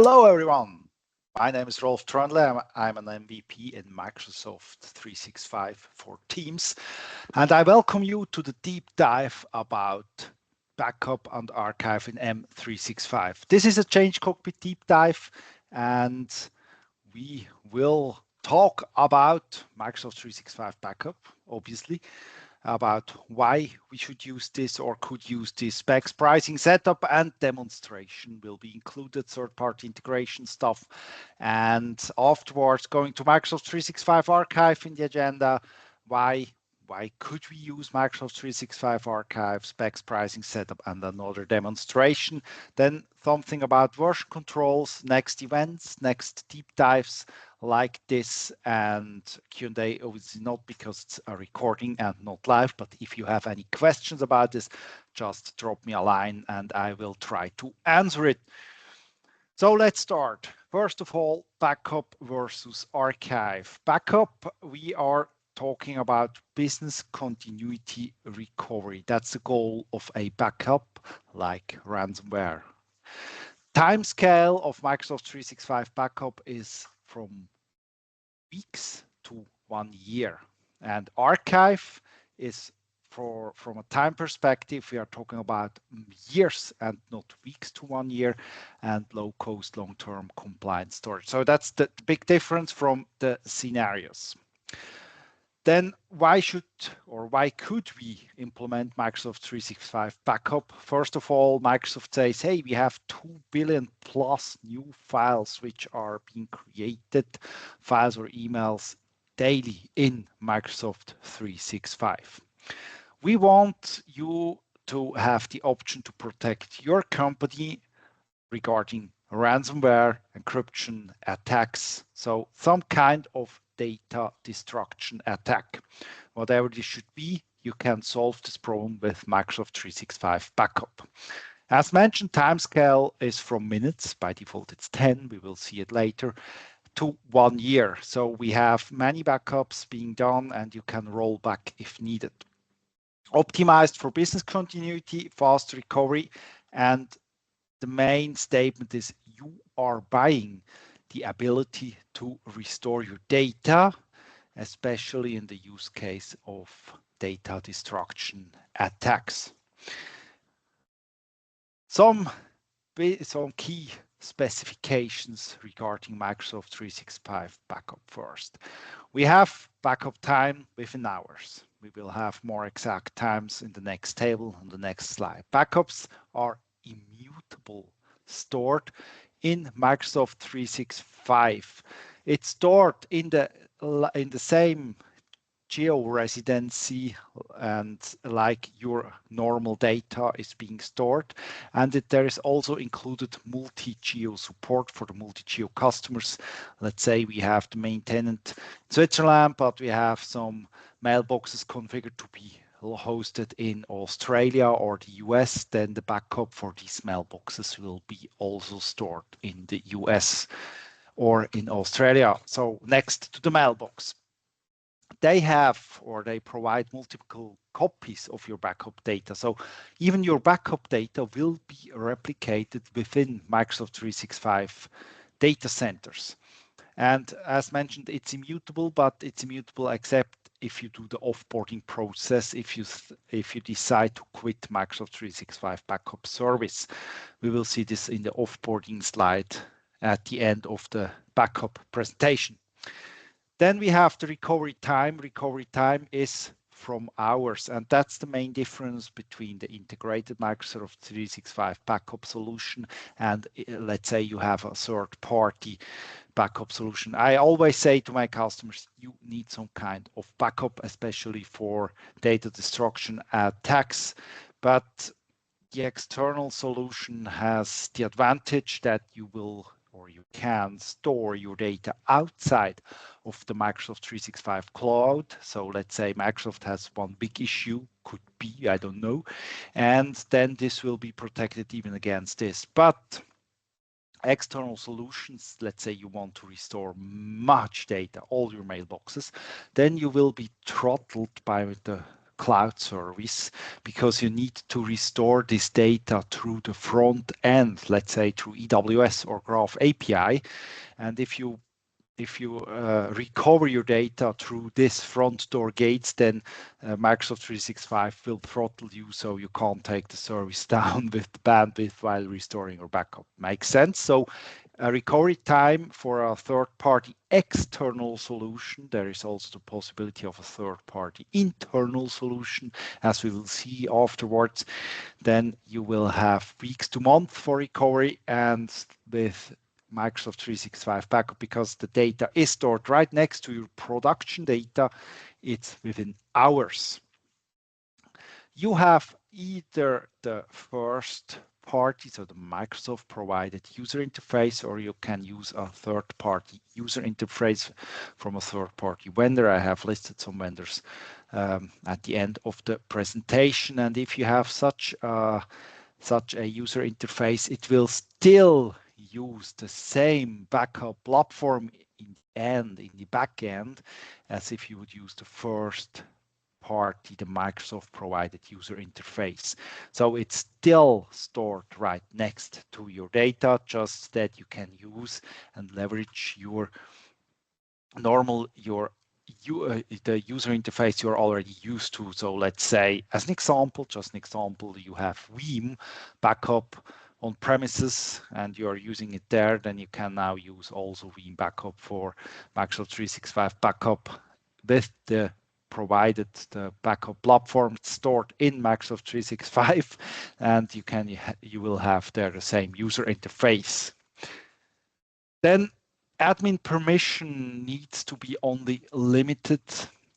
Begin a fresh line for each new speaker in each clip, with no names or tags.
Hello, everyone. My name is Rolf Trondle. I'm an MVP in Microsoft 365 for Teams, and I welcome you to the deep dive about backup and archive in M365. This is a ChangeCockpit deep dive, and we will talk about Microsoft 365 Backup, obviously, about why we should use this or could use this. Specs, pricing, setup, and demonstration will be included, third-party integration stuff. And afterwards, going to Microsoft 365 Archive in the agenda. Why could we use Microsoft 365 Archive, specs, pricing, setup, and another demonstration? Then something about version controls, next events, next deep dives like this, and Q&A, obviously not because it's a recording and not live, but if you have any questions about this, just drop me a line and I will try to answer it. So let's start. First of all, backup versus archive. Backup, we are talking about business continuity recovery. That's the goal of a backup, like ransomware. Timescale of Microsoft 365 backup is from weeks to 1 year. And archive is from a time perspective, we are talking about years and not weeks to 1 year, and low cost, long-term compliant storage. So that's the big difference from the scenarios. Then why could we implement Microsoft 365 Backup? First of all, Microsoft says, hey, we have 2 billion plus new files which are being created, files or emails daily in Microsoft 365. We want you to have the option to protect your company regarding ransomware, encryption, attacks, so some kind of data destruction attack. Whatever this should be, you can solve this problem with Microsoft 365 Backup. As mentioned, timescale is from minutes. By default, it's 10. We will see it later. To 1 year. So we have many backups being done and you can roll back if needed. Optimized for business continuity, fast recovery, and the main statement is you are buying the ability to restore your data, especially in the use case of data destruction attacks. Some key specifications regarding Microsoft 365 Backup first. We have backup time within hours. We will have more exact times in the next table on the next slide. Backups are immutable, stored in Microsoft 365. It's stored in the same geo-residency and like your normal data is being stored, and there is also included multi-geo support for the multi-geo customers. Let's say we have the main tenant Switzerland, but we have some mailboxes configured to be hosted in Australia or the US, then the backup for these mailboxes will be also stored in the US or in Australia. So next to the mailbox. They provide multiple copies of your backup data. So even your backup data will be replicated within Microsoft 365 data centers. And as mentioned, it's immutable, but it's immutable except if you do the offboarding process, if you decide to quit Microsoft 365 backup service. We will see this in the offboarding slide at the end of the backup presentation. Then we have the recovery time. Recovery time is from hours, and that's the main difference between the integrated Microsoft 365 backup solution and let's say you have a third-party backup solution. I always say to my customers, you need some kind of backup, especially for data destruction attacks, but the external solution has the advantage that you can store your data outside of the Microsoft 365 cloud. So let's say Microsoft has one big issue, could be, I don't know, and then this will be protected even against this. But external solutions, let's say you want to restore much data, all your mailboxes, then you will be throttled by the cloud service, because you need to restore this data through the front end, let's say through EWS or Graph API. And if you recover your data through this front door gates, then Microsoft 365 will throttle you, so you can't take the service down with the bandwidth while restoring your backup. Makes sense? So a recovery time for a third-party external solution. There is also the possibility of a third-party internal solution, as we will see afterwards. Then you will have weeks to months for recovery, and with Microsoft 365 Backup, because the data is stored right next to your production data, it's within hours. You have either the first party, so the Microsoft provided user interface, or you can use a third party user interface from a third party vendor. I have listed some vendors at the end of the presentation. And if you have such a user interface, it will still use the same backup platform in the back end, as if you would use the first party, the Microsoft provided user interface. So it's still stored right next to your data, just that you can use and leverage your normal, the user interface you're already used to. So let's say, as an example, you have Veeam backup on premises and you're using it there, then you can now use also Veeam backup for Microsoft 365 Backup with the provided the backup platform stored in Microsoft 365, and you will have there the same user interface. Then admin permission needs to be only limited.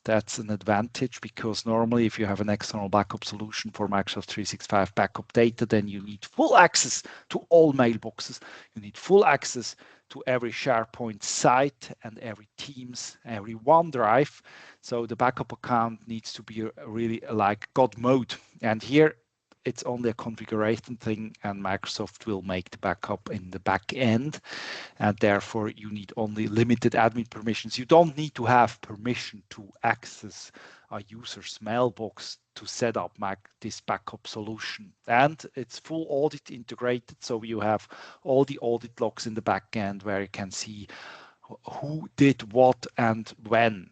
That's an advantage, because normally if you have an external backup solution for Microsoft 365 backup data, then you need full access to all mailboxes. You need full access to every SharePoint site and every Teams, every OneDrive. So the backup account needs to be really like God mode. And here it's only a configuration thing, and Microsoft will make the backup in the back end. And therefore you need only limited admin permissions. You don't need to have permission to access a user's mailbox to set up this backup solution. And it's full audit integrated, so you have all the audit logs in the back end where you can see who did what and when.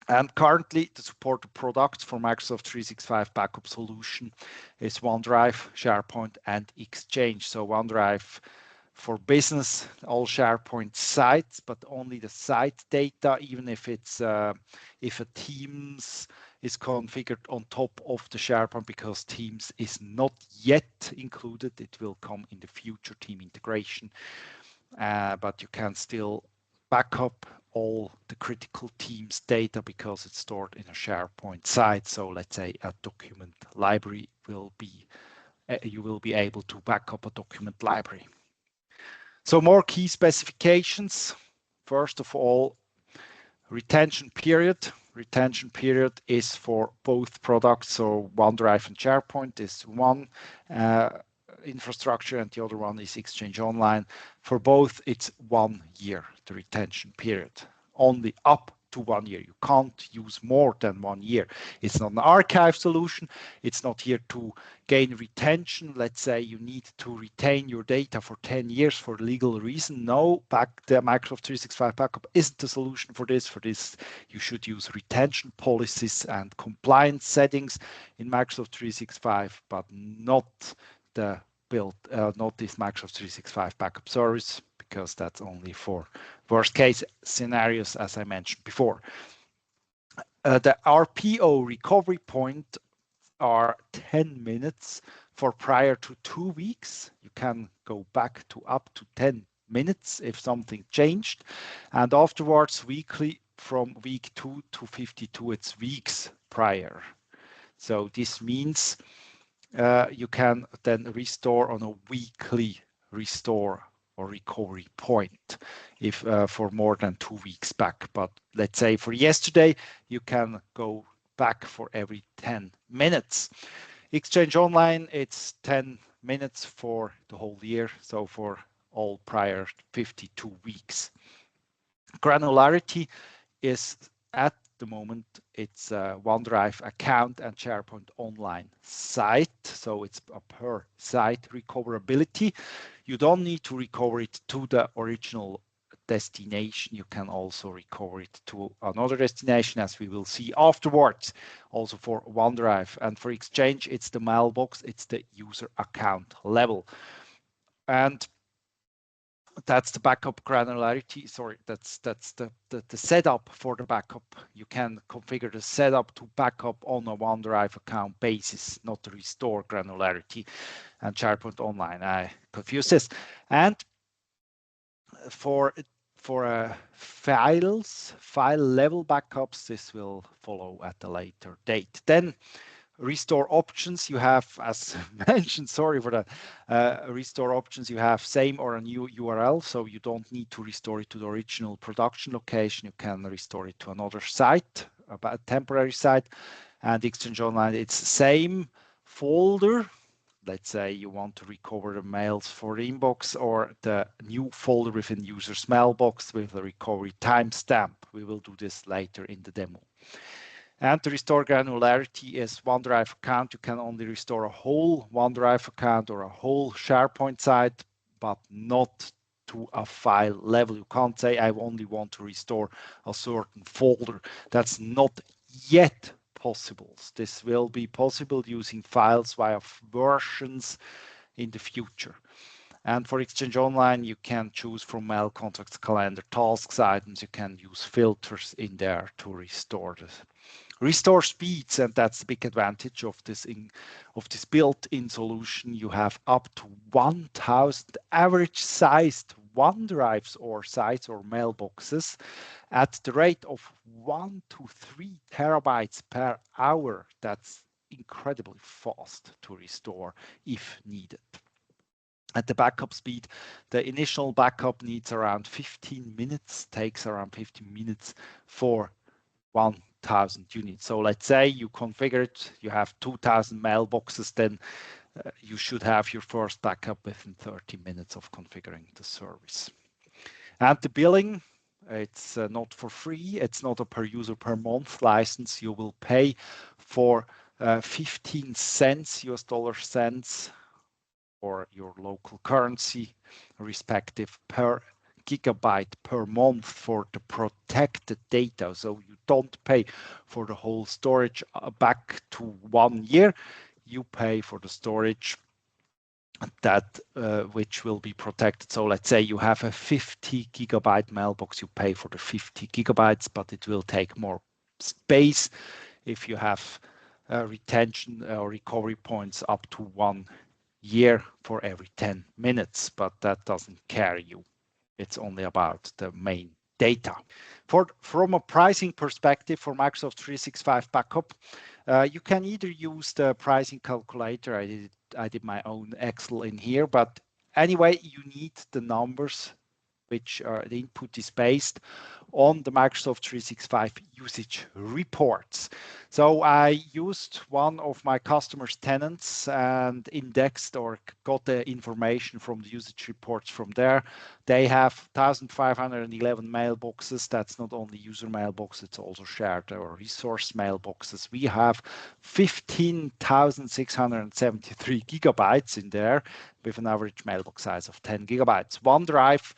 And currently, the supported products for Microsoft 365 Backup solution is OneDrive, SharePoint, and Exchange. So OneDrive for business, all SharePoint sites, but only the site data, even if it's if a Teams is configured on top of the SharePoint, because Teams is not yet included. It will come in the future, team integration, but you can still backup all the critical Teams data because it's stored in a SharePoint site. So let's say a document library will be, you will be able to back up a document library. So more key specifications. First of all, retention period. Retention period is for both products. So OneDrive and SharePoint is one infrastructure and the other one is Exchange Online. For both, it's 1 year, the retention period. Only up to 1 year. You can't use more than 1 year. It's not an archive solution. It's not here to gain retention. Let's say you need to retain your data for 10 years for legal reason. No, the Microsoft 365 Backup isn't the solution for this. For this, you should use retention policies and compliance settings in Microsoft 365, but not the not this Microsoft 365 Backup service, because that's only for worst case scenarios, as I mentioned before. The RPO recovery point are 10 minutes for prior to 2 weeks. You can go back to up to 10 minutes if something changed. And afterwards, weekly from week 2 to 52, it's weeks prior. So this means you can then restore on a weekly restore or recovery point if for more than 2 weeks back. But let's say for yesterday, you can go back for every 10 minutes. Exchange Online, it's 10 minutes for the whole year. So for all prior 52 weeks. Granularity is at the moment it's a OneDrive account and SharePoint Online site. So it's a per site recoverability. You don't need to recover it to the original destination. You can also recover it to another destination, as we will see afterwards, also for OneDrive. And for Exchange, it's the mailbox, it's the user account level. And that's the backup granularity. Sorry, that's the setup for the backup. You can configure the setup to backup on a OneDrive account basis, not the restore granularity. And SharePoint Online, I confuse this. And for file level backups, this will follow at a later date. Then restore options, you have, as mentioned, sorry for that, restore options, you have same or a new URL, so you don't need to restore it to the original production location. You can restore it to another site, a temporary site. And Exchange Online, it's the same folder. Let's say you want to recover the mails for the inbox or the new folder within user's mailbox with a recovery timestamp. We will do this later in the demo. And to restore granularity is OneDrive account. You can only restore a whole OneDrive account or a whole SharePoint site, but not to a file level. You can't say, I only want to restore a certain folder. That's not yet possible. This will be possible using files via versions in the future. And for Exchange Online, you can choose from mail, contacts, calendar, tasks, items. You can use filters in there to restore this. Restore speeds, and that's the big advantage of this built-in solution. You have up to 1,000 average-sized OneDrives or sites or mailboxes at the rate of 1 to 3 terabytes per hour. That's incredibly fast to restore if needed. At the backup speed, the initial backup needs around 15 minutes, takes around 15 minutes for 1,000 units. So let's say you configure it, you have 2,000 mailboxes, then you should have your first backup within 30 minutes of configuring the service. And the billing, it's not for free. It's not a per user per month license. You will pay for 15 cents, US dollar cents, or your local currency, respective per gigabyte per month for the protected data. So you don't pay for the whole storage back to 1 year. You pay for the storage that which will be protected. So let's say you have a 50 gigabyte mailbox, you pay for the 50 gigabytes, but it will take more space if you have retention or recovery points up to 1 year for every 10 minutes, but that doesn't carry you. It's only about the main data. From a pricing perspective for Microsoft 365 Backup, you can either use the pricing calculator. I did my own Excel in here, but anyway, you need the numbers which the input is based on the Microsoft 365 usage reports. So I used one of my customers' tenants and indexed or got the information from the usage reports from there. They have 1,511 mailboxes. That's not only user mailbox, it's also shared or resource mailboxes. We have 15,673 gigabytes in there with an average mailbox size of 10 gigabytes. OneDrive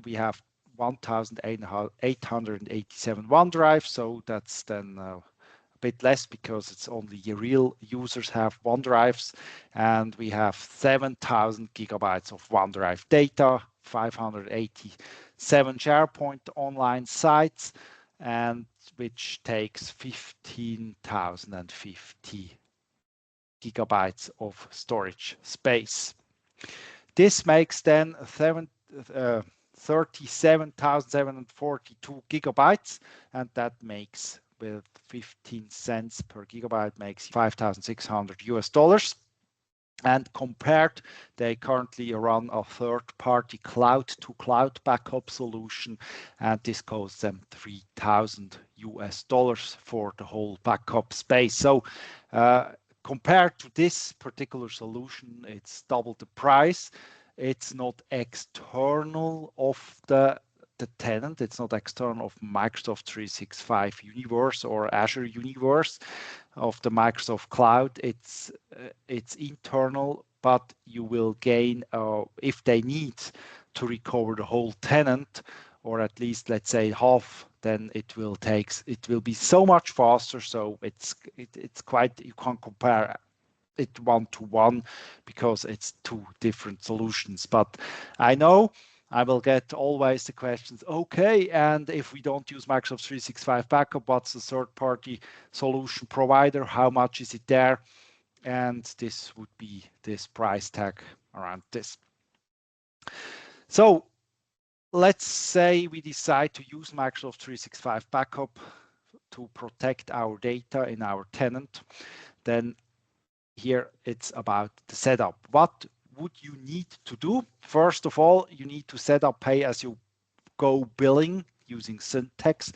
we have 1,887 OneDrive, so that's then a bit less because it's only real users have OneDrives, and we have 7,000 gigabytes of OneDrive data, 587 SharePoint online sites, and which takes 15,050 gigabytes of storage space. This makes then 37,742 gigabytes, and that makes with 15 cents per gigabyte makes 5,600 US dollars. And compared, they currently run a third-party cloud-to-cloud backup solution, and this costs them 3,000 US dollars for the whole backup space. So compared to this particular solution, it's double the price. It's not external of the the tenant. It's not external of Microsoft 365 Universe or Azure Universe of the Microsoft Cloud. It's internal, but you will gain if they need to recover the whole tenant, or at least let's say half, then it will be so much faster. So it's quite, you can't compare it one to one because it's two different solutions. But I know I will get always the questions, okay, and if we don't use Microsoft 365 Backup, what's the third-party solution provider? How much is it there? And this would be this price tag around this. So let's say we decide to use Microsoft 365 Backup to protect our data in our tenant. Then here it's about the setup. What would you need to do? First of all, you need to set up pay-as-you-go billing using Syntax.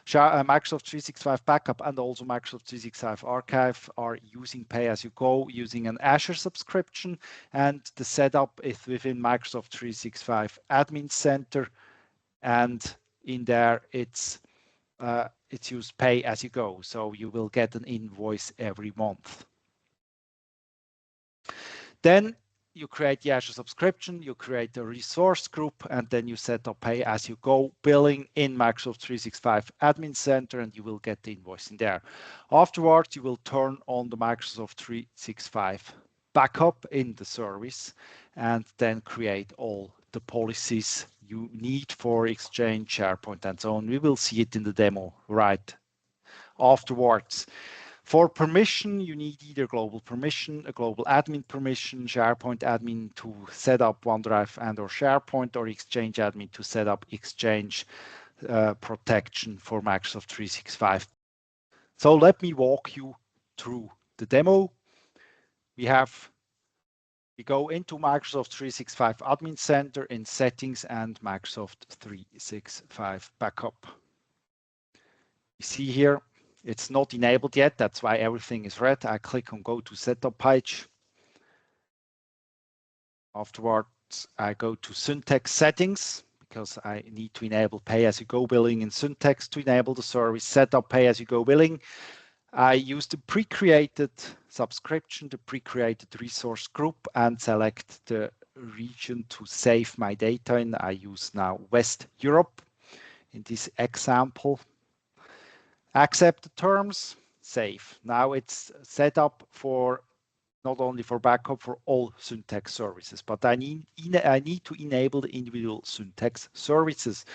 Microsoft 365 Backup and also Microsoft 365 Archive are using pay-as-you-go using an Azure subscription, and the setup is within Microsoft 365 Admin Center, and in there it's used pay-as-you-go, so you will get an invoice every month. Then you create the Azure subscription, you create a resource group, and then you set up pay-as-you-go billing in Microsoft 365 Admin Center, and you will get the invoice in there. Afterwards, you will turn on the Microsoft 365 Backup in the service, and then create all the policies you need for Exchange, SharePoint, and so on. We will see it in the demo right afterwards. For permission, you need either global permission, a global admin permission, SharePoint admin to set up OneDrive and/or SharePoint, or Exchange admin to set up Exchange protection for Microsoft 365. So let me walk you through the demo. We go into Microsoft 365 Admin Center in Settings and Microsoft 365 Backup. You see here, it's not enabled yet. That's why everything is red. I click on Go to Setup page. Afterwards, I go to Syntax Settings because I need to enable pay-as-you-go billing in Syntax to enable the service. Setup pay-as-you-go billing. I use the pre-created subscription, the pre-created resource group, and select the region to save my data in. I use now West Europe in this example. Accept the terms, save. Now it's set up for not only for backup, for all Syntax services, but I need to enable the individual Syntax services.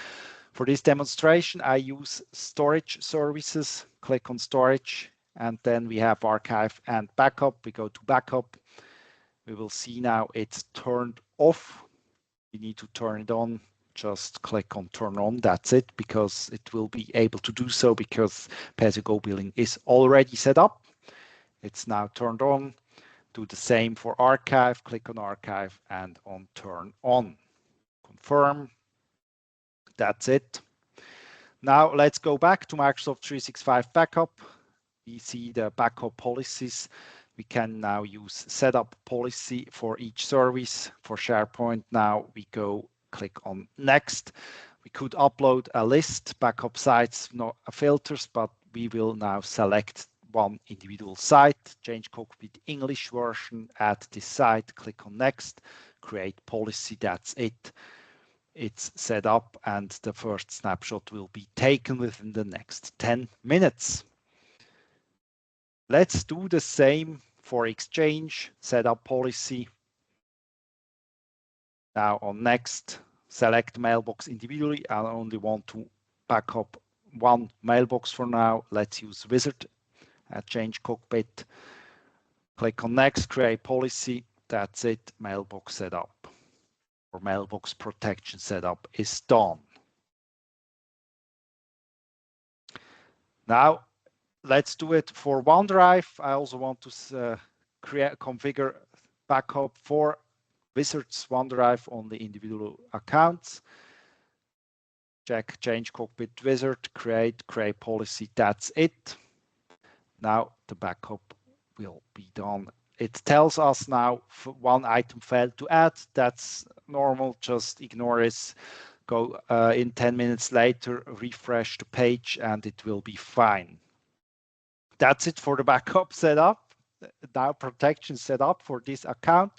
For this demonstration, I use storage services. Click on storage, and then we have archive and backup. We go to backup. We will see now it's turned off. We need to turn it on. Just click on turn on. That's it, because it will be able to do so because pay-as-you-go billing is already set up. It's now turned on. Do the same for archive. Click on archive and on turn on. Confirm. That's it. Now let's go back to Microsoft 365 Backup. We see the backup policies. We can now use setup policy for each service. For SharePoint, now we go click on next. We could upload a list, backup sites, not filters, but we will now select one individual site, ChangeCockpit English version, add this site, click on next, create policy, that's it. It's set up and the first snapshot will be taken within the next 10 minutes. Let's do the same for Exchange, set up policy. Now on next, select mailbox individually. I only want to back up one mailbox for now. Let's use Wizard at ChangeCockpit. Click on next, create policy. That's it, mailbox setup or mailbox protection setup is done. Now let's do it for OneDrive. I also want to configure backup for Wizard's OneDrive on the individual accounts. Check ChangeCockpit Wizard, create policy. That's it. Now the backup will be done. It tells us now one item failed to add. That's normal. Just ignore it. go in 10 minutes later, refresh the page, and it will be fine. That's it for the backup setup. Now protection setup for this account.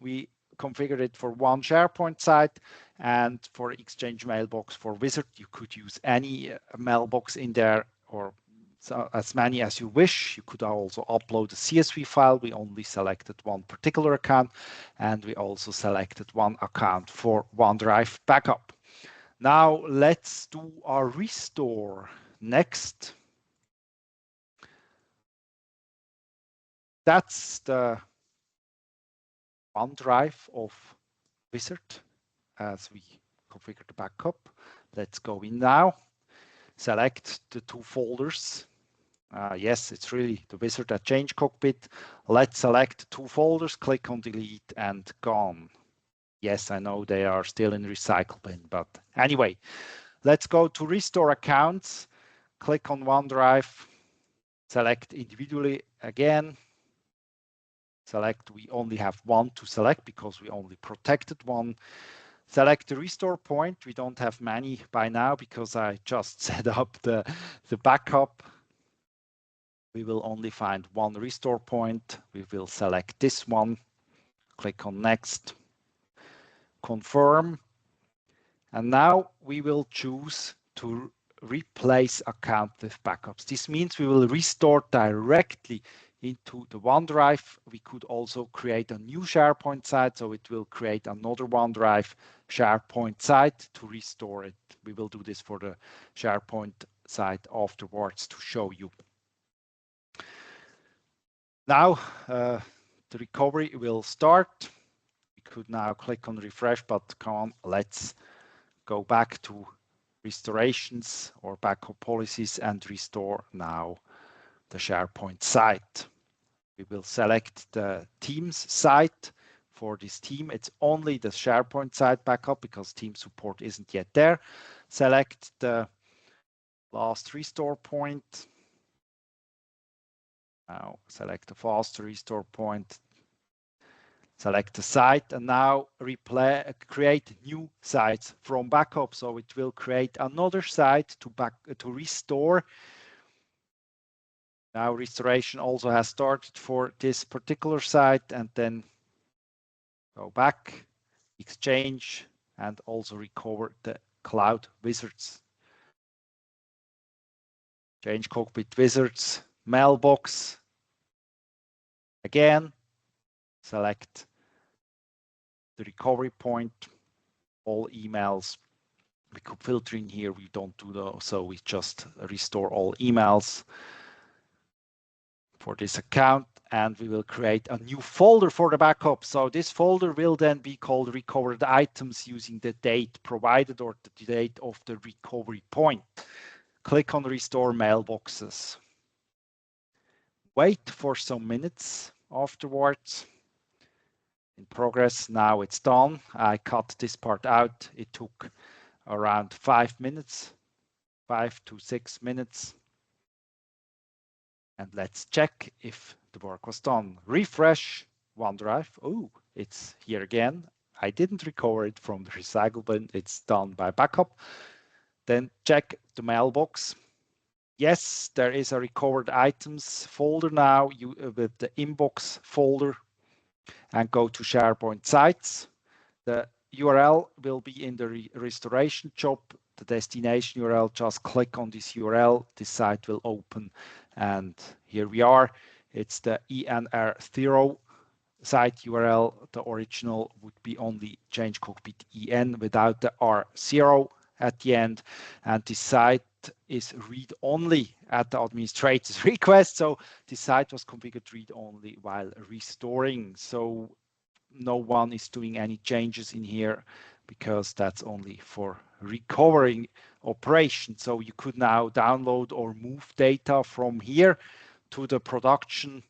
We configured it for one SharePoint site, and for Exchange Mailbox for Wizard, you could use any mailbox in there, or so as many as you wish. You could also upload a CSV file. We only selected one particular account, and we also selected one account for OneDrive backup. Now let's do our restore next. That's the OneDrive of Wizard as we configure the backup. Let's go in now. Select the two folders. Yes, it's really the Wizard at ChangeCockpit. Let's select two folders, click on delete, and gone. Yes, I know they are still in recycle bin, but anyway, let's go to restore accounts. Click on OneDrive, select individually again. Select, we only have one to select because we only protected one. Select the restore point. We don't have many by now because I just set up the backup. We will only find one restore point. We will select this one. Click on next. Confirm. And now we will choose to replace account with backups. This means we will restore directly into the OneDrive. We could also create a new SharePoint site, so it will create another OneDrive SharePoint site to restore it. We will do this for the SharePoint site afterwards to show you. Now the recovery will start. We could now click on refresh, but come on, let's go back to restorations or backup policies and restore now the SharePoint site. We will select the Teams site. For this team, it's only the SharePoint site backup because team support isn't yet there. Select the last restore point. Now select the fast restore point. Select the site, and now create new sites from backup. So it will create another site to restore. Now restoration also has started for this particular site, and then go back, Exchange, and also recover the Cloud Wizards. ChangeCockpit Wizards, Mailbox. Again, select the recovery point, all emails. We could filter in here. We don't do those, so we just restore all emails for this account, and we will create a new folder for the backup. So this folder will then be called recovered items using the date provided or the date of the recovery point. Click on restore mailboxes. Wait for some minutes afterwards. In progress, now it's done. I cut this part out. It took around 5 minutes, 5 to 6 minutes. And let's check if the work was done. Refresh OneDrive. Oh, it's here again. I didn't recover it from the recycle bin. It's done by backup. Then check the mailbox. Yes, there is a recovered items folder now with the inbox folder, and go to SharePoint sites. The URL will be in the restoration job. The destination URL, just click on this URL. This site will open, and here we are. It's the ENR0 site URL. The original would be only ChangeCockpit EN without the R0 at the end, and this site is read-only at the administrator's request. So this site was configured read-only while restoring. So no one is doing any changes in here because that's only for recovering operation. So you could now download or move data from here to the production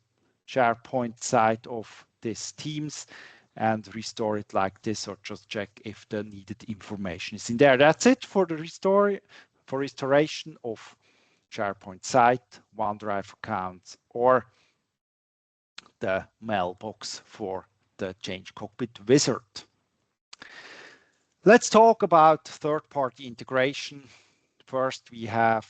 SharePoint site of this Teams and restore it like this, or just check if the needed information is in there. That's it for the restoration of SharePoint site, OneDrive accounts, or the mailbox for the ChangeCockpit Wizard. Let's talk about third-party integration. First, we have,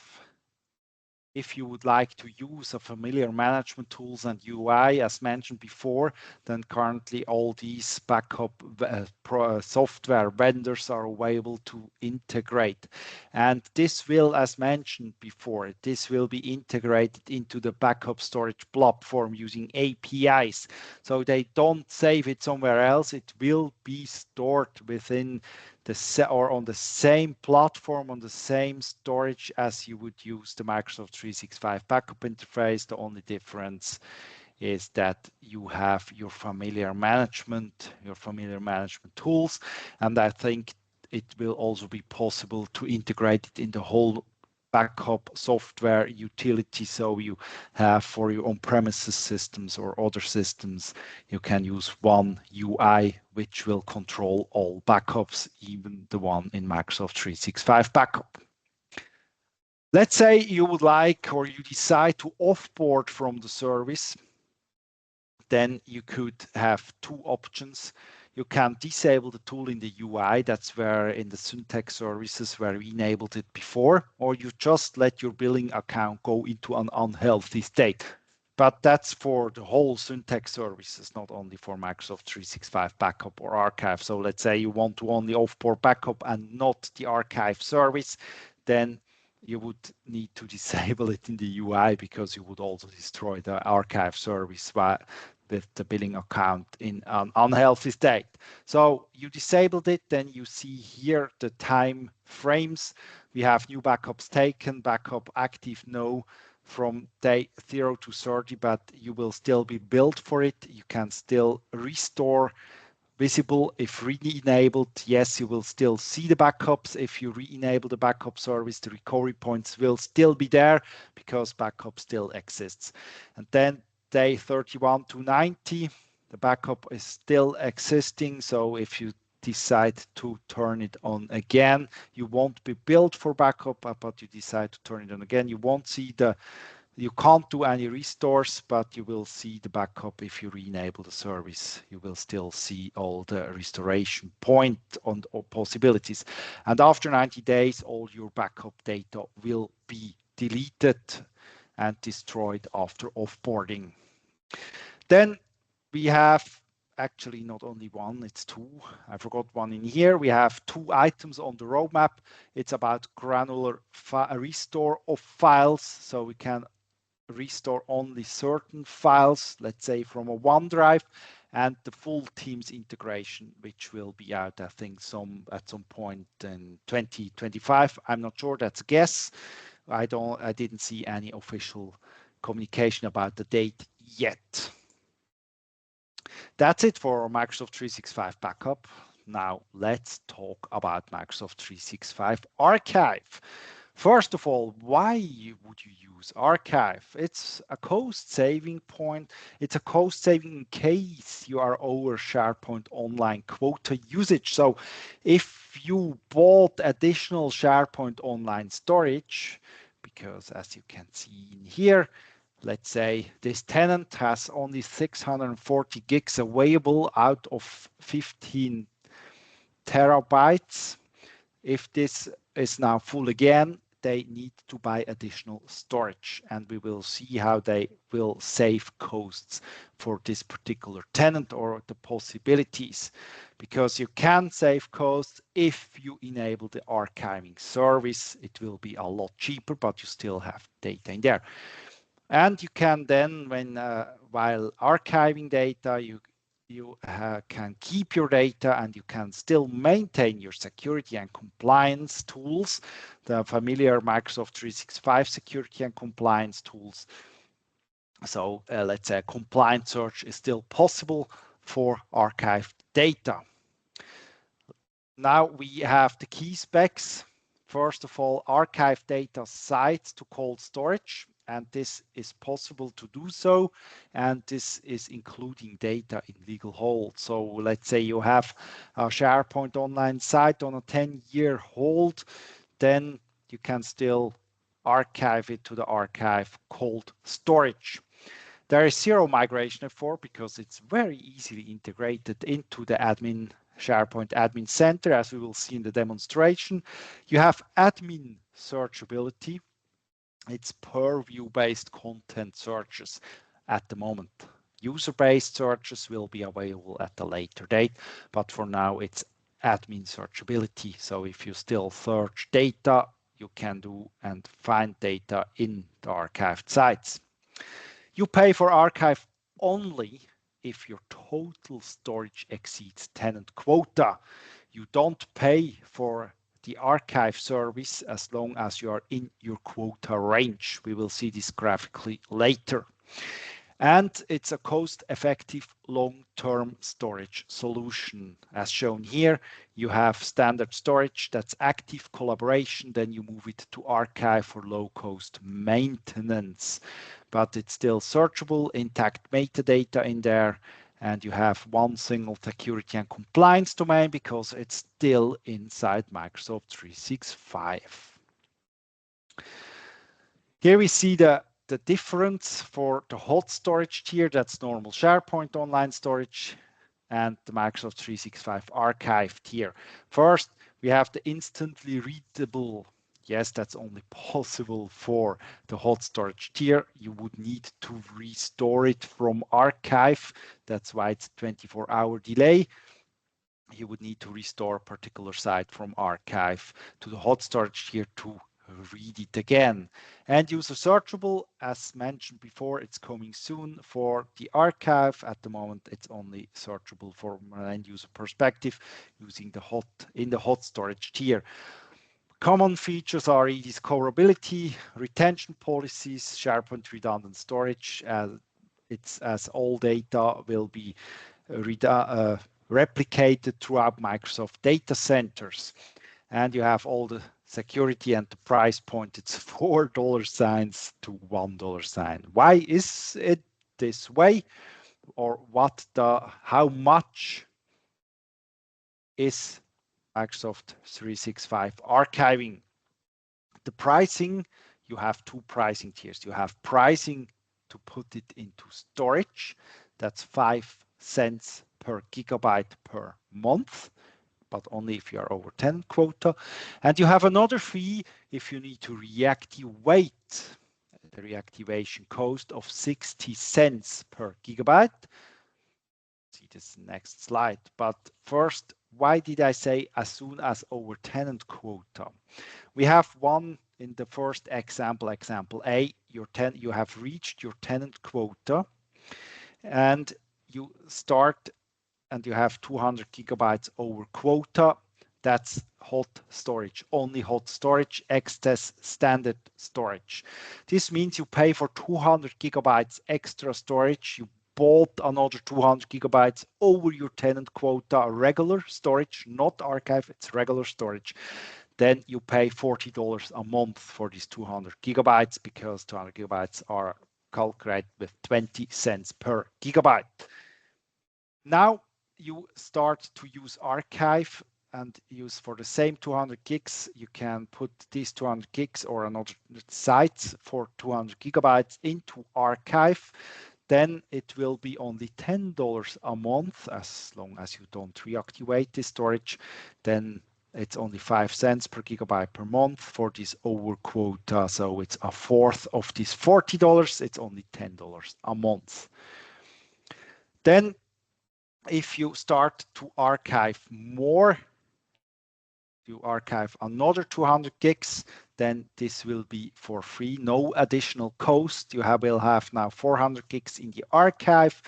if you would like to use a familiar management tools and UI, as mentioned before, then currently all these backup software vendors are available to integrate. And this will, as mentioned before, this will be integrated into the backup storage platform using APIs. So they don't save it somewhere else. It will be stored within or on the same platform, on the same storage as you would use the Microsoft 365 backup interface. The only difference is that you have your familiar management tools. And I think it will also be possible to integrate it in the whole backup software utility. So you have for your on-premises systems or other systems, you can use one UI which will control all backups, even the one in Microsoft 365 Backup. Let's say you would like or you decide to offboard from the service, then you could have two options. You can disable the tool in the UI, that's where in the Syntax services where we enabled it before, or you just let your billing account go into an unhealthy state. But that's for the whole Syntax services, not only for Microsoft 365 Backup or Archive. So let's say you want to only offboard Backup and not the Archive service, then you would need to disable it in the UI because you would also destroy the Archive service with the billing account in an unhealthy state. So you disabled it, then you see here the time frames. We have new backups taken, backup active, no, from day 0 to 30, but you will still be billed for it. You can still restore visible. If re-enabled, yes, you will still see the backups. If you re-enable the backup service, the recovery points will still be there because backup still exists. And then day 31 to 90, the backup is still existing. So if you decide to turn it on again, you won't be billed for backup, but you decide to turn it on again, you won't see you can't do any restores, but you will see the backup. If you re-enable the service, you will still see all the restoration point on possibilities. And after 90 days, all your backup data will be deleted and destroyed after offboarding. Then we have actually not only one, it's two. I forgot one in here. We have two items on the roadmap. It's about granular restore of files. So we can restore only certain files, let's say from a OneDrive, and the full Teams integration, which will be out, I think, at some point in 2025. I'm not sure, that's a guess. I didn't see any official communication about the date yet. That's it for Microsoft 365 Backup. Now let's talk about Microsoft 365 Archive. First of all, why would you use Archive? It's a cost saving point. It's a cost saving in case you are over SharePoint Online quota usage. So if you bought additional SharePoint Online storage, because as you can see in here, let's say this tenant has only 640 gigs available out of 15 terabytes. If this is now full again, they need to buy additional storage, and we will see how they will save costs for this particular tenant or the possibilities, because you can save costs if you enable the archiving service. It will be a lot cheaper, but you still have data in there. And you can then, while archiving data, you can keep your data and you can still maintain your security and compliance tools, the familiar Microsoft 365 security and compliance tools. So let's say a compliance search is still possible for archived data. Now we have the key specs. First of all, archive data sites to cold storage, and this is possible to do so, and this is including data in legal hold. So let's say you have a SharePoint Online site on a 10-year hold, then you can still archive it to the archive cold storage. There is zero migration effort because it's very easily integrated into the admin SharePoint Admin Center, as we will see in the demonstration. You have admin searchability. It's per view-based content searches at the moment. User-based searches will be available at a later date, but for now it's admin searchability. So if you still search data, you can do and find data in the archived sites. You pay for archive only if your total storage exceeds tenant quota. You don't pay for the archive service as long as you are in your quota range. We will see this graphically later. And it's a cost-effective long-term storage solution. As shown here, you have standard storage, that's active collaboration, then you move it to archive for low-cost maintenance. But it's still searchable, intact metadata in there, and you have one single security and compliance domain because it's still inside Microsoft 365. Here we see the difference for the hot storage tier, that's normal SharePoint online storage, and the Microsoft 365 archive tier. First, we have the instantly readable. Yes, that's only possible for the hot storage tier. You would need to restore it from archive. That's why it's 24-hour delay. You would need to restore a particular site from archive to the hot storage tier to read it again. End user searchable, as mentioned before, it's coming soon for the archive. At the moment, it's only searchable from an end user perspective using the hot storage tier. Common features are e-discoverability, retention policies, SharePoint redundant storage. It's as all data will be replicated throughout Microsoft data centers. And you have all the security and the price point. It's $4 signs to $1 sign. Why is it this way? Or how much is Microsoft 365 archiving? The pricing, you have two pricing tiers. You have pricing to put it into storage. That's 5 cents per gigabyte per month, but only if you are over 10 quota. And you have another fee if you need to reactivate, the reactivation cost of 60 cents per gigabyte. See this next slide. But first, why did I say as soon as over tenant quota? We have one in the first example, example A, you have reached your tenant quota and you start and you have 200 gigabytes over quota. That's hot storage, only hot storage, excess standard storage. This means you pay for 200 gigabytes extra storage. You bought another 200 gigabytes over your tenant quota, regular storage, not archive, it's regular storage. Then you pay $40 a month for these 200 gigabytes because 200 gigabytes are calculated with 20 cents per gigabyte. Now you start to use archive and use for the same 200 gigs. You can put these 200 gigs or another sites for 200 gigabytes into archive. Then it will be only $10 a month as long as you don't reactivate this storage. Then it's only 5 cents per gigabyte per month for this over quota. So it's a fourth of this $40. It's only $10 a month. Then if you start to archive more, you archive another 200 gigs, then this will be for free, no additional cost. You will have now 400 gigs in the archive,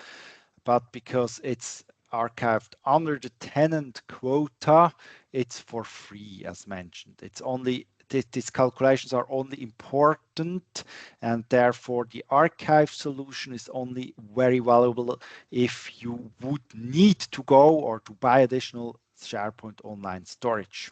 but because it's archived under the tenant quota, it's for free, as mentioned. It's only these calculations are only important, and therefore the archive solution is only very valuable if you would need to go or to buy additional SharePoint online storage.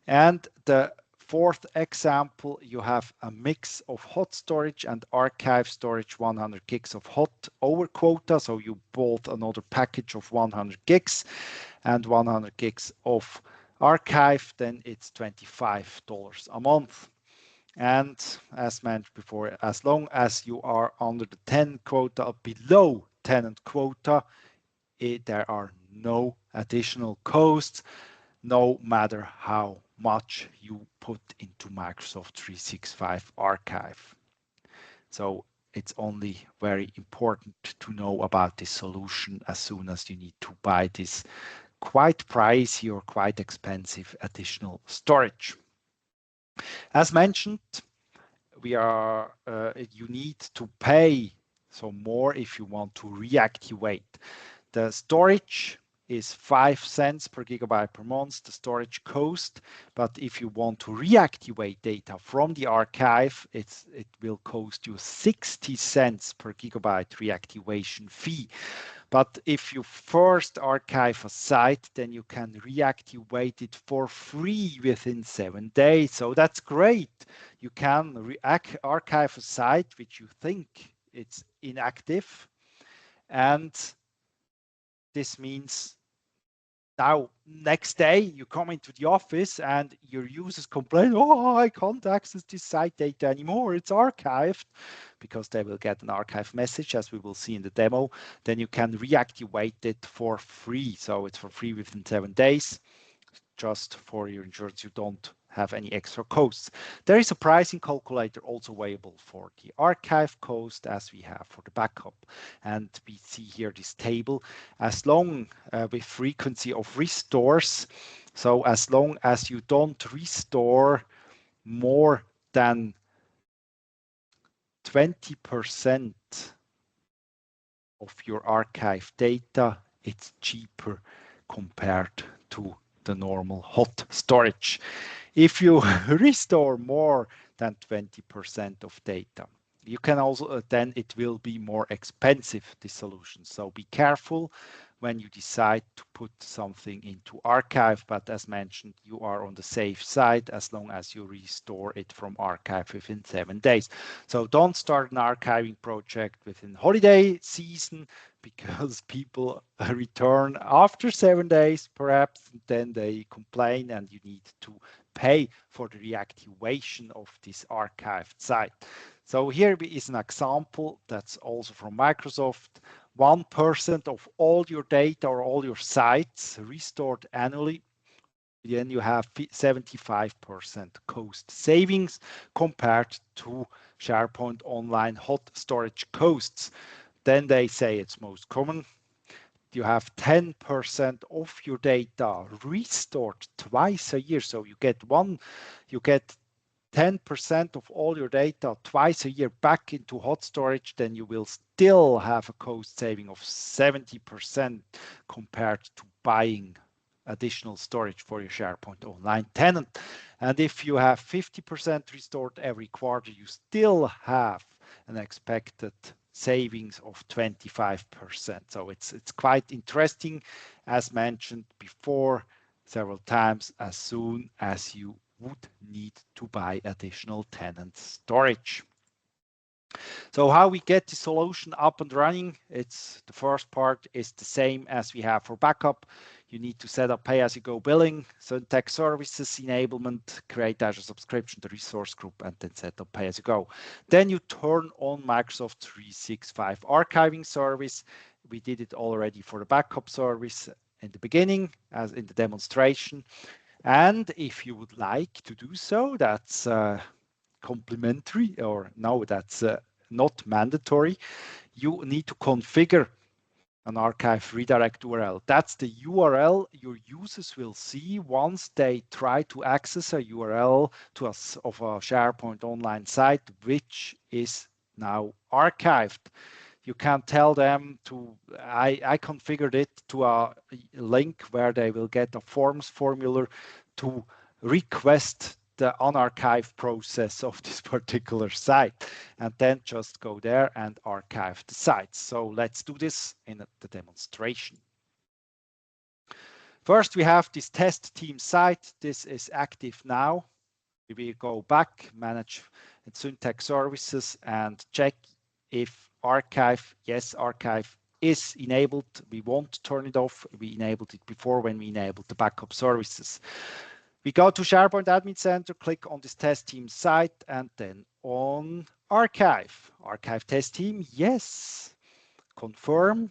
And the fourth example, you have a mix of hot storage and archive storage, 100 gigs of hot over quota. So you bought another package of 100 gigs and 100 gigs of archive, then it's $25 a month. And as mentioned before, as long as you are under the 10 quota, below tenant quota, there are no additional costs, no matter how much you put into Microsoft 365 Archive. So it's only very important to know about this solution as soon as you need to buy this quite pricey or quite expensive additional storage. As mentioned, you need to pay some more if you want to reactivate. The storage is 5 cents per gigabyte per month, the storage cost. But if you want to reactivate data from the archive, it will cost you 60 cents per gigabyte reactivation fee. But if you first archive a site, then you can reactivate it for free within 7 days. So that's great. You can archive a site which you think it's inactive, and this means now next day you come into the office and your users complain, oh, I can't access this site data anymore, it's archived, because they will get an archive message, as we will see in the demo. Then you can reactivate it for free. So it's for free within 7 days. Just for your insurance, you don't have any extra costs. There is a pricing calculator also available for the archive cost as we have for the backup. And we see here this table, as long with frequency of restores. So as long as you don't restore more than 20% of your archive data, it's cheaper compared to the normal hot storage. If you restore more than 20% of data, you can also, then it will be more expensive, this solution. So be careful when you decide to put something into archive, but as mentioned, you are on the safe side as long as you restore it from archive within 7 days. So don't start an archiving project within holiday season, because people return after 7 days, perhaps, then they complain and you need to pay for the reactivation of this archived site. So here is an example that's also from Microsoft. 1% of all your data or all your sites restored annually. Then you have 75% cost savings compared to SharePoint Online hot storage costs. Then they say it's most common. You have 10% of your data restored twice a year. So you get 10% of all your data twice a year back into hot storage, then you will still have a cost saving of 70% compared to buying additional storage for your SharePoint Online tenant. And if you have 50% restored every quarter, you still have an expected savings of 25%. So it's quite interesting, as mentioned before several times, as soon as you would need to buy additional tenant storage. So how we get the solution up and running, the first part is the same as we have for backup. You need to set up pay-as-you-go billing, syntax services enablement, create Azure subscription, the resource group, and then set up pay-as-you-go. Then you turn on Microsoft 365 archiving service. We did it already for the backup service in the beginning, as in the demonstration. And if you would like to do so, that's complimentary, or no, that's not mandatory. You need to configure an archive redirect URL. That's the URL your users will see once they try to access a URL of a SharePoint Online site, which is now archived. You can tell them I configured it to a link where they will get a forms formula to request the unarchive process of this particular site, and then just go there and archive the sites. So let's do this in the demonstration. First, we have this test team site. This is active now. We will go back, manage syntax services, and check if archive, yes, archive is enabled. We won't turn it off. We enabled it before when we enabled the backup services. We go to SharePoint Admin Center, click on this test team site, and then on archive. Archive test team, yes. Confirm.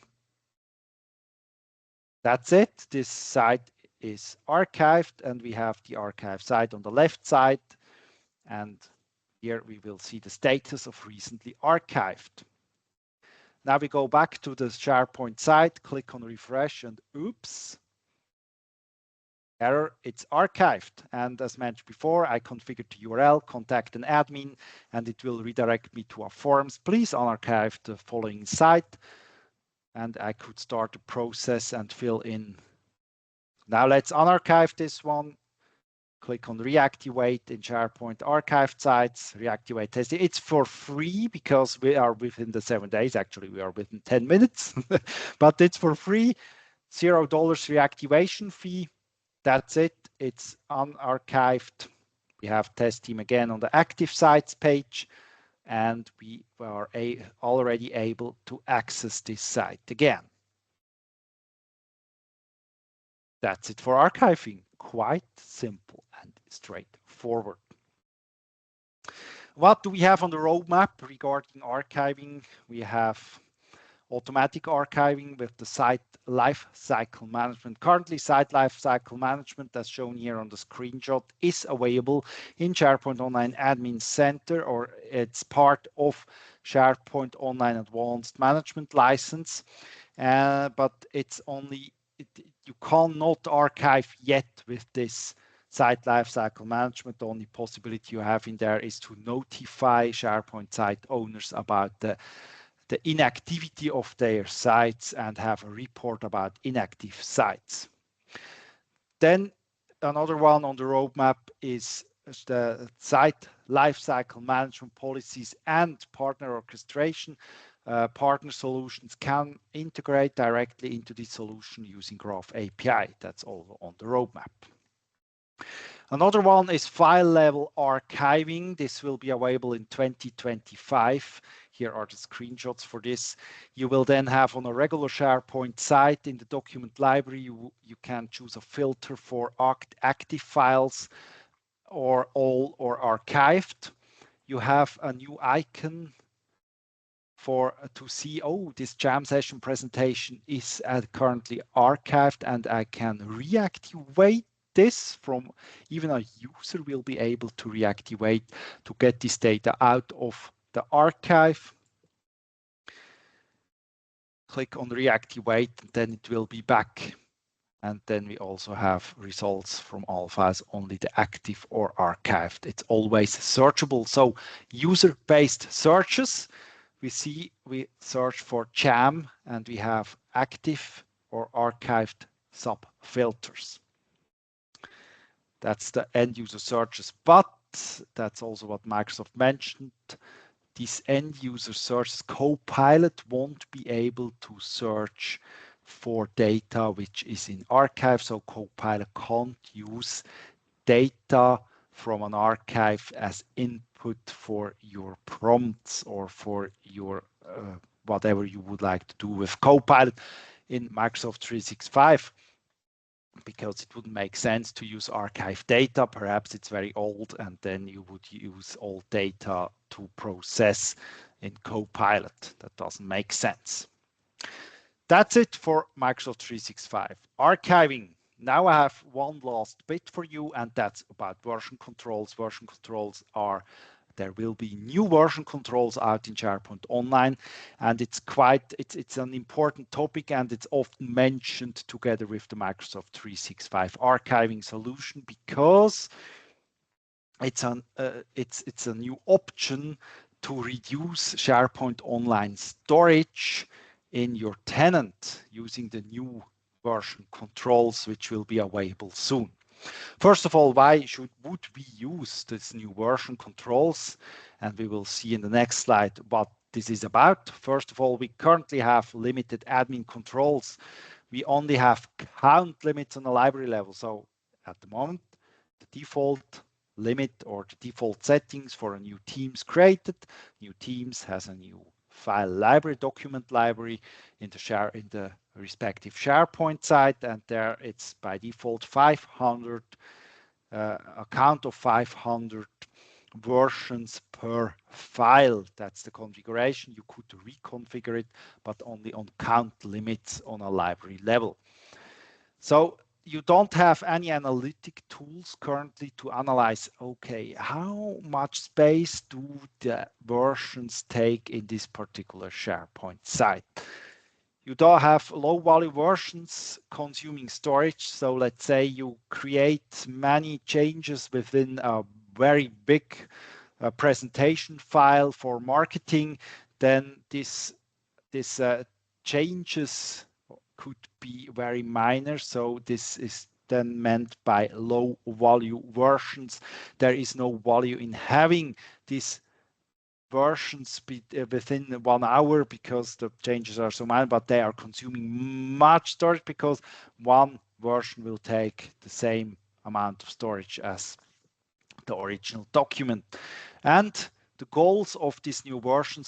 That's it. This site is archived, and we have the archive site on the left side. And here we will see the status of recently archived. Now we go back to the SharePoint site, click on refresh, and oops, error, it's archived. And as mentioned before, I configured the URL, contact an admin, and it will redirect me to our forums. Please unarchive the following site. And I could start the process and fill in. Now let's unarchive this one. Click on reactivate in SharePoint archived sites, reactivate testing. It's for free because we are within the 7 days. Actually, we are within 10 minutes, but it's for free. $0 reactivation fee. That's it. It's unarchived. We have test team again on the active sites page, and we are already able to access this site again. That's it for archiving. Quite simple and straightforward. What do we have on the roadmap regarding archiving? We have automatic archiving with the site lifecycle management. Currently, site lifecycle management, as shown here on the screenshot, is available in SharePoint Online Admin Center, or it's part of SharePoint Online Advanced Management license, but it's only, you cannot archive yet with this site lifecycle management. The only possibility you have in there is to notify SharePoint site owners about the inactivity of their sites and have a report about inactive sites. Then another one on the roadmap is the site lifecycle management policies and partner orchestration. Partner solutions can integrate directly into this solution using Graph API. That's all on the roadmap. Another one is file level archiving. This will be available in 2025. Here are the screenshots for this. You will then have on a regular SharePoint site in the document library, you can choose a filter for active files or all or archived. You have a new icon to see, oh, this jam session presentation is currently archived, and I can reactivate this. From even a user will be able to reactivate to get this data out of the archive. Click on reactivate, and then it will be back. And then we also have results from all files, only the active or archived. It's always searchable. So user-based searches, we search for jam, and we have active or archived sub-filters. That's the end user searches, but that's also what Microsoft mentioned. These end user searches, Copilot won't be able to search for data which is in archive, so Copilot can't use data from an archive as input for your prompts or for your whatever you would like to do with Copilot in Microsoft 365, because it wouldn't make sense to use archive data. Perhaps it's very old, and then you would use old data to process in Copilot. That doesn't make sense. That's it for Microsoft 365 archiving. Now I have one last bit for you, and that's about version controls. Version controls are, there will be new version controls out in SharePoint Online, and it's an important topic, and it's often mentioned together with the Microsoft 365 archiving solution, because it's a new option to reduce SharePoint Online storage in your tenant using the new version controls, which will be available soon. First of all, why would we use this new version controls? And we will see in the next slide what this is about. First of all, we currently have limited admin controls. We only have count limits on the library level. So at the moment, the default limit or the default settings for a new Teams created. New Teams has a new file library, document library in the respective SharePoint site, and there it's by default 500, a count of 500 versions per file. That's the configuration. You could reconfigure it, but only on count limits on a library level. So you don't have any analytic tools currently to analyze, okay, how much space do the versions take in this particular SharePoint site? You don't have low value versions consuming storage. So let's say you create many changes within a very big presentation file for marketing, then this changes could be very minor. So this is then meant by low value versions. There is no value in having these versions within 1 hour because the changes are so minor, but they are consuming much storage because one version will take the same amount of storage as the original document. And the goals of these new version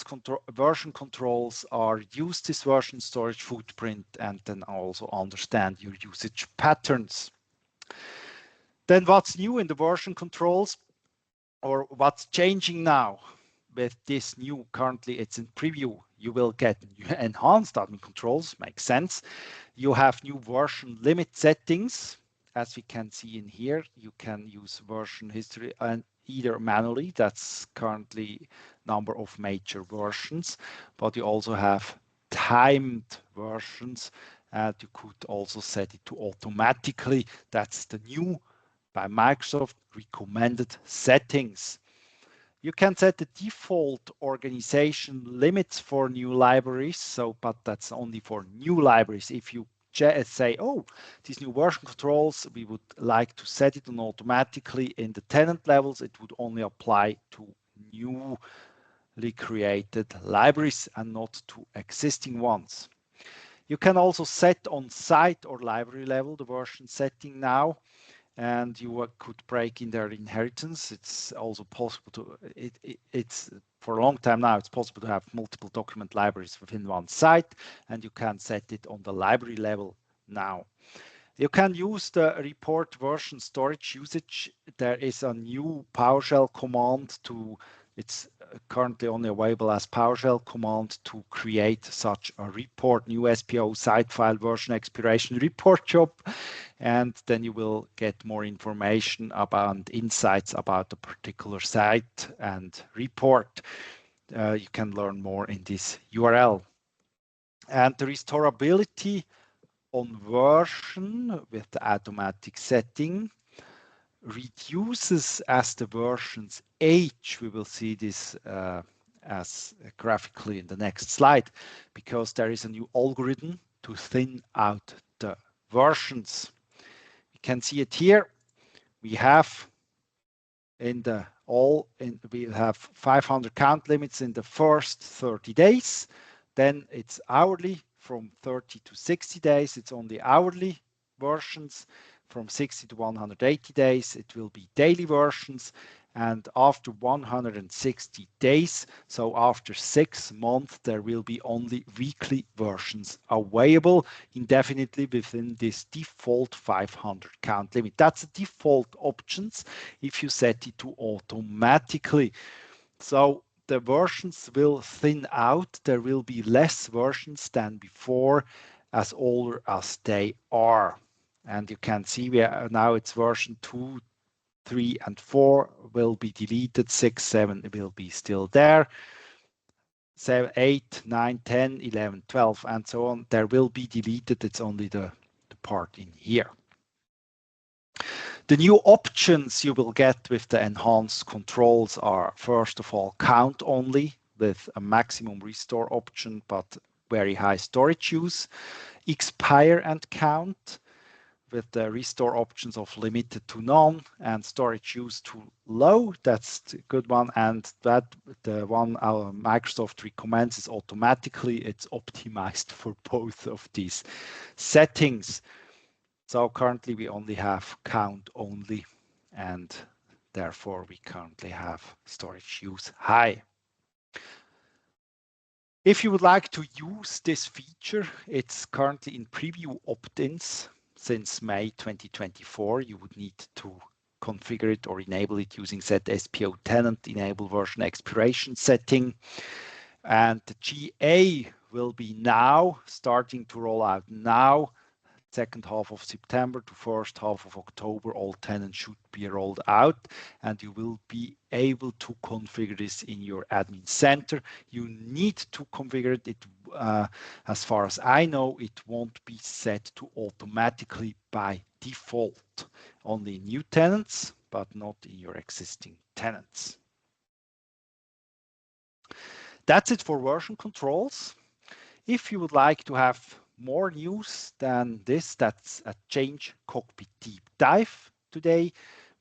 controls are use this version storage footprint and then also understand your usage patterns. Then what's new in the version controls, or what's changing now with this new, currently it's in preview, you will get enhanced admin controls, makes sense. You have new version limit settings. As we can see in here, you can use version history and either manually, that's currently number of major versions, but you also have timed versions, and you could also set it to automatically. That's the new by Microsoft recommended settings. You can set the default organization limits for new libraries, but that's only for new libraries. If you say, oh, these new version controls, we would like to set it on automatically in the tenant levels, it would only apply to newly created libraries and not to existing ones. You can also set on site or library level the version setting now, and you could break in their inheritance. It's also possible to, it's for a long time now, it's possible to have multiple document libraries within one site, and you can set it on the library level now. You can use the report version storage usage. There is a new PowerShell command it's currently only available as PowerShell command to create such a report, new SPO site file version expiration report job. And then you will get more information about insights about the particular site and report. You can learn more in this URL. And the restorability on version with the automatic setting reduces as the versions age. We will see this as graphically in the next slide, because there is a new algorithm to thin out the versions. You can see it here. We have we have 500 count limits in the first 30 days. Then it's hourly from 30 to 60 days. It's only hourly versions. From 60 to 180 days, it will be daily versions. And after 160 days, so after 6 months, there will be only weekly versions available indefinitely within this default 500 count limit. That's the default options if you set it to automatically. So the versions will thin out. There will be less versions than before, as older as they are. And you can see now it's version 2, 3, and 4 will be deleted. 6, 7 will be still there. 7, 8, 9, 10, 11, 12, and so on. There will be deleted. It's only the part in here. The new options you will get with the enhanced controls are, first of all, count only with a maximum restore option, but very high storage use. Expire and count with the restore options of limited to none and storage use to low. That's a good one. And that the one our Microsoft recommends is automatically. It's optimized for both of these settings. So currently we only have count only, and therefore we currently have storage use high. If you would like to use this feature, it's currently in preview opt-ins. Since May 2024, you would need to configure it or enable it using set SPO tenant enable version expiration setting. And the GA will be now starting to roll out now. second half of September to first half of October, all tenants should be rolled out, and you will be able to configure this in your admin center. You need to configure it. As far as I know, it won't be set to automatically by default. Only new tenants, but not in your existing tenants. That's it for version controls. If you would like to have more news than this, that's a ChangeCockpit deep dive today.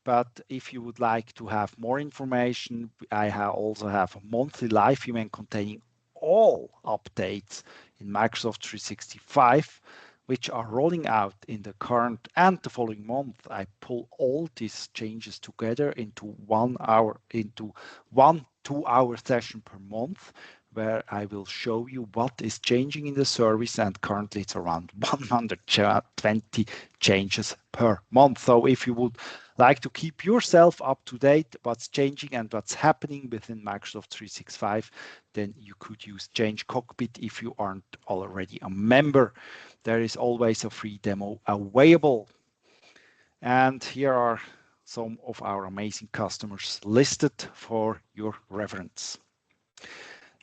But if you would like to have more information, I also have a monthly live event containing all updates in Microsoft 365, which are rolling out in the current and the following month. I pull all these changes together into 1 hour, into 1 2-hour session per month, where I will show you what is changing in the service, and currently it's around 120 changes per month. So if you would like to keep yourself up to date what's changing and what's happening within Microsoft 365, then you could use ChangeCockpit if you aren't already a member. There is always a free demo available. And here are some of our amazing customers listed for your reference.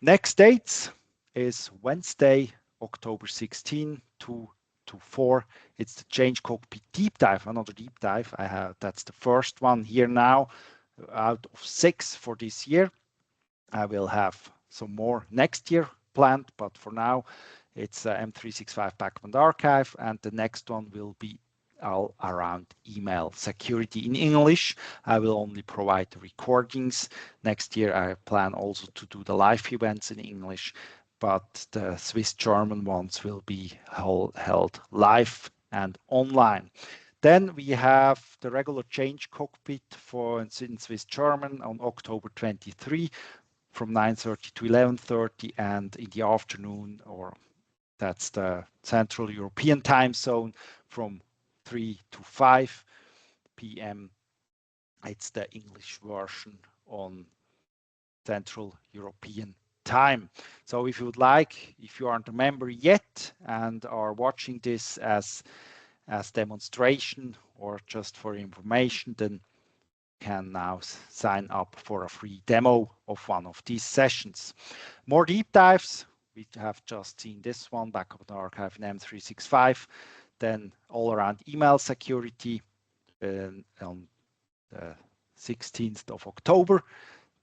Next dates is Wednesday, October 16 to 4. It's the ChangeCockpit deep dive, another deep dive. That's the first one here now out of 6 for this year. I will have some more next year planned, but for now it's M365 Backup&Archive, and the next one will be all around email security in English. I will only provide the recordings. Next year I plan also to do the live events in English, but the Swiss German ones will be held live and online. Then we have the regular ChangeCockpit for in Swiss German on October 23 from 9:30 to 11:30, and in the afternoon, or that's the Central European time zone, from 3 to 5 p.m. It's the English version on Central European time. So if you would like, if you aren't a member yet and are watching this as demonstration or just for information, then you can now sign up for a free demo of one of these sessions. More deep dives, we have just seen this one, Backup&Archive in M365, then all around email security on the 16th of October.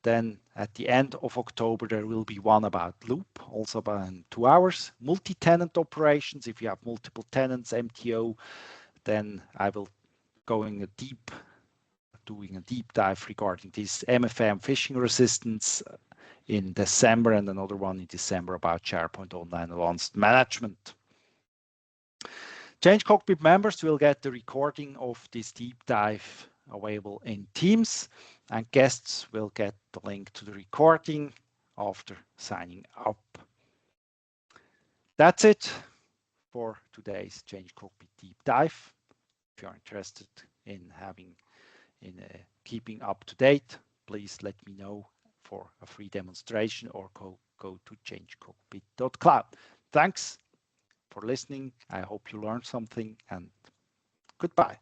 Then at the end of October, there will be one about Loop, also about 2 hours. Multi-tenant operations, if you have multiple tenants, MTO, then I will doing a deep dive regarding this MFM phishing resistance in December, and another one in December about SharePoint Online Advanced Management. ChangeCockpit members will get the recording of this deep dive available in Teams, and guests will get the link to the recording after signing up. That's it for today's ChangeCockpit deep dive. If you're interested in keeping up to date, please let me know for a free demonstration or go to changecockpit.cloud. Thanks for listening. I hope you learned something, and goodbye.